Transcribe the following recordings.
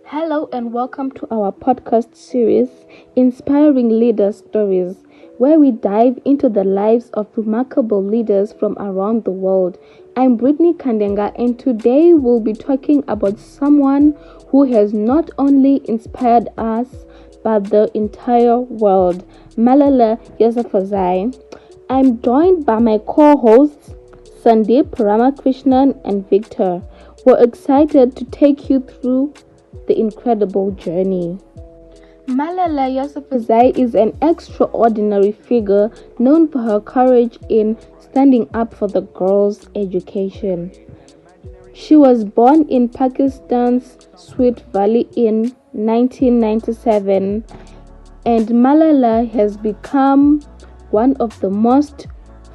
Hello and welcome to our podcast series, Inspiring Leader Stories, where we dive into the lives of remarkable leaders from around the world. I'm Brittany Kandenga, and today we'll be talking about someone who has not only inspired us but the entire world, Malala Yousafzai. I'm joined by my co-hosts Sandeep, Ramakrishnan, and Victor. We're excited to take you through the incredible journey. Malala Yousafzai is an extraordinary figure known for her courage in standing up for the girls' education. She was born in Pakistan's Swat Valley in 1997, and Malala has become one of the most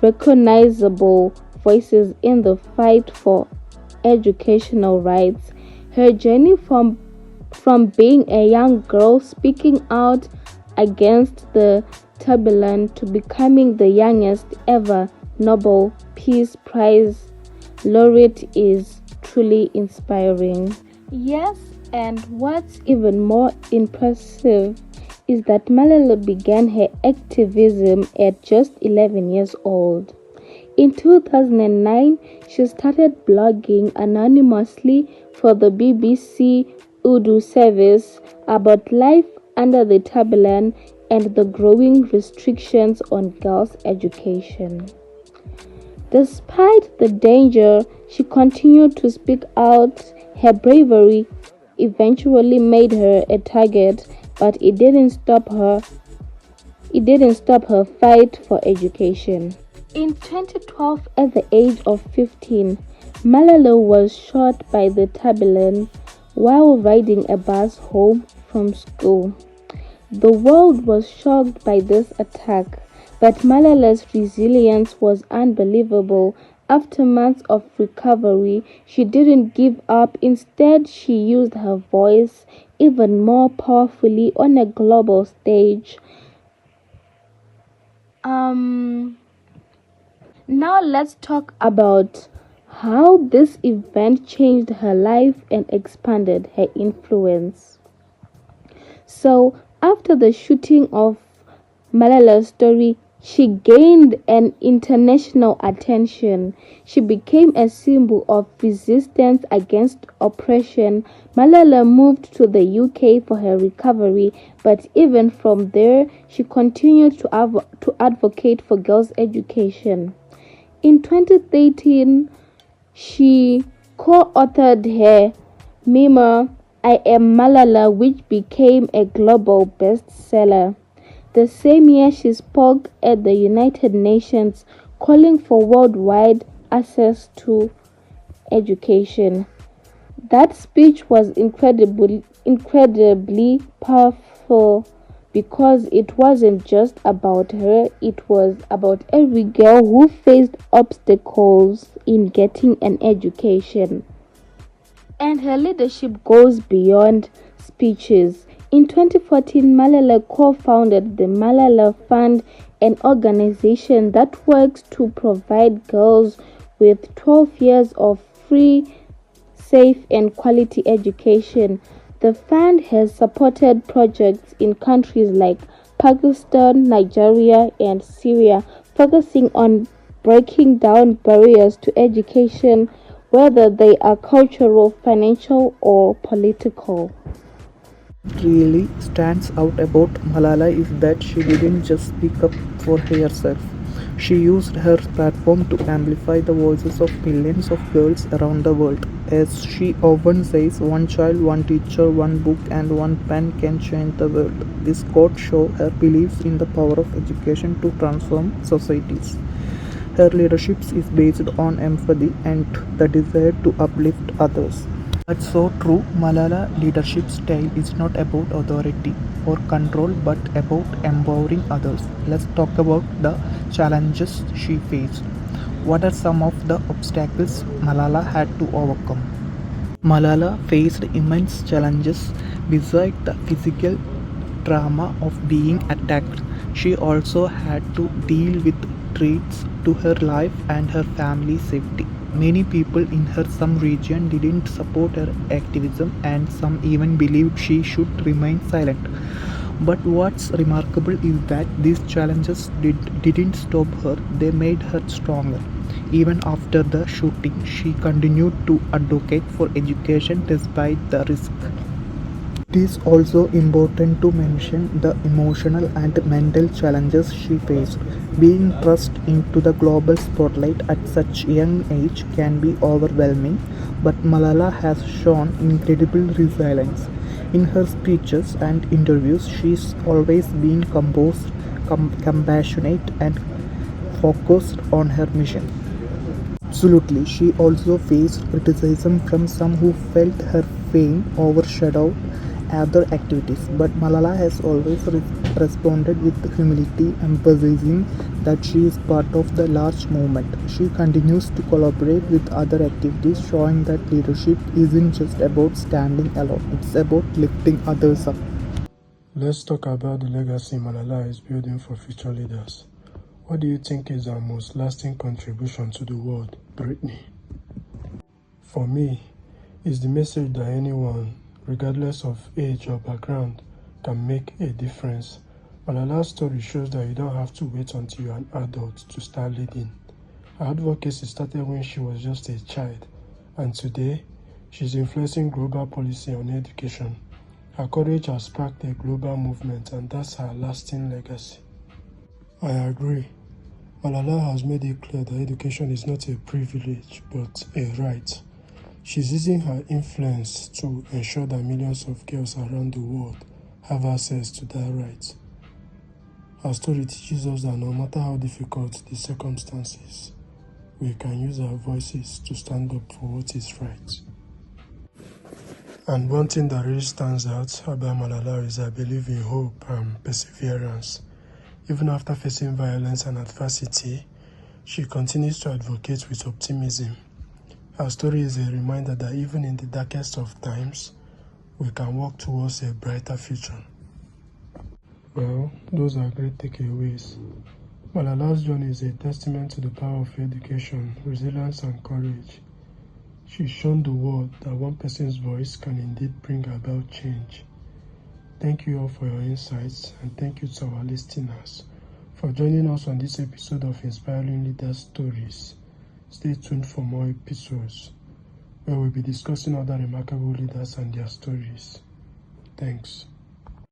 recognizable voices in the fight for educational rights. Her journey from being a young girl speaking out against the turbulence to becoming the youngest ever Nobel Peace Prize laureate is truly inspiring. Yes, and what's even more impressive is that Malala began her activism at just 11 years old. In 2009, she started blogging anonymously for the BBC Urdu service about life under the turbulence and the growing restrictions on girls' education. Despite the danger, she continued to speak out. Her bravery eventually made her a target, but it didn't stop her. It didn't stop her fight for education. In 2012, at the age of 15, Malala was shot by the turbulence while riding a bus home from school. The world was shocked by this attack, but Malala's resilience was unbelievable. After months of recovery, she didn't give up. Instead, she used her voice even more powerfully on a global stage. Now let's talk about how this event changed her life and expanded her influence. So, after the shooting of Malala's story, she gained an international attention. She became a symbol of resistance against oppression. Malala moved to the UK for her recovery, but even from there, she continued to advocate for girls' education. In 2013, she co-authored her memoir, I Am Malala, which became a global bestseller. The same year, she spoke at the United Nations, calling for worldwide access to education. That speech was incredibly powerful because it wasn't just about her, it was about every girl who faced obstacles in getting an education. And her leadership goes beyond speeches. In 2014, Malala co-founded the Malala Fund, an organization that works to provide girls with 12 years of free, safe, and quality education. The fund has supported projects in countries like Pakistan, Nigeria, and Syria, focusing on breaking down barriers to education, whether they are cultural, financial, or political. What really stands out about Malala is that she didn't just speak up for herself. She used her platform to amplify the voices of millions of girls around the world. As she often says, one child, one teacher, one book, and one pen can change the world. This quote shows her beliefs in the power of education to transform societies. Her leadership is based on empathy and the desire to uplift others. That's so true. Malala leadership style is not about authority or control but about empowering others. Let's talk about the challenges she faced. What are some of the obstacles Malala had to overcome? Malala faced immense challenges besides the physical trauma of being attacked. She also had to deal with threats to her life and her family's safety. Many people in her some region didn't support her activism, and some even believed she should remain silent. But what's remarkable is that these challenges didn't stop her, they made her stronger. Even after the shooting, she continued to advocate for education despite the risk. It is also important to mention the emotional and mental challenges she faced. Being thrust into the global spotlight at such a young age can be overwhelming, but Malala has shown incredible resilience. In her speeches and interviews, she's always been composed, compassionate, and focused on her mission. Absolutely, she also faced criticism from some who felt her fame overshadowed other activities, but Malala has always responded with humility, emphasizing that she is part of the large movement. She continues to collaborate with other activities, showing that leadership isn't just about standing alone, it's about lifting others up. Let's talk about the legacy Malala is building for future leaders. What do you think is her most lasting contribution to the world, Brittany? For me, it's the message that anyone, regardless of age or background, can make a difference. Malala's story shows that you don't have to wait until you're an adult to start leading. Her advocacy started when she was just a child, and today, she's influencing global policy on education. Her courage has sparked a global movement, and that's her lasting legacy. I agree. Malala has made it clear that education is not a privilege but a right. She's using her influence to ensure that millions of girls around the world have access to that right. Her story teaches us that no matter how difficult the circumstances, we can use our voices to stand up for what is right. And one thing that really stands out about Malala is her belief in hope and perseverance. Even after facing violence and adversity, she continues to advocate with optimism. Her story is a reminder that even in the darkest of times, we can work towards a brighter future. Well, those are great takeaways. Malala's journey is a testament to the power of education, resilience, and courage. She's shown the world that one person's voice can indeed bring about change. Thank you all for your insights, and thank you to our listeners for joining us on this episode of Inspiring Leaders Stories. Stay tuned for more episodes where we'll be discussing other remarkable leaders and their stories. Thanks.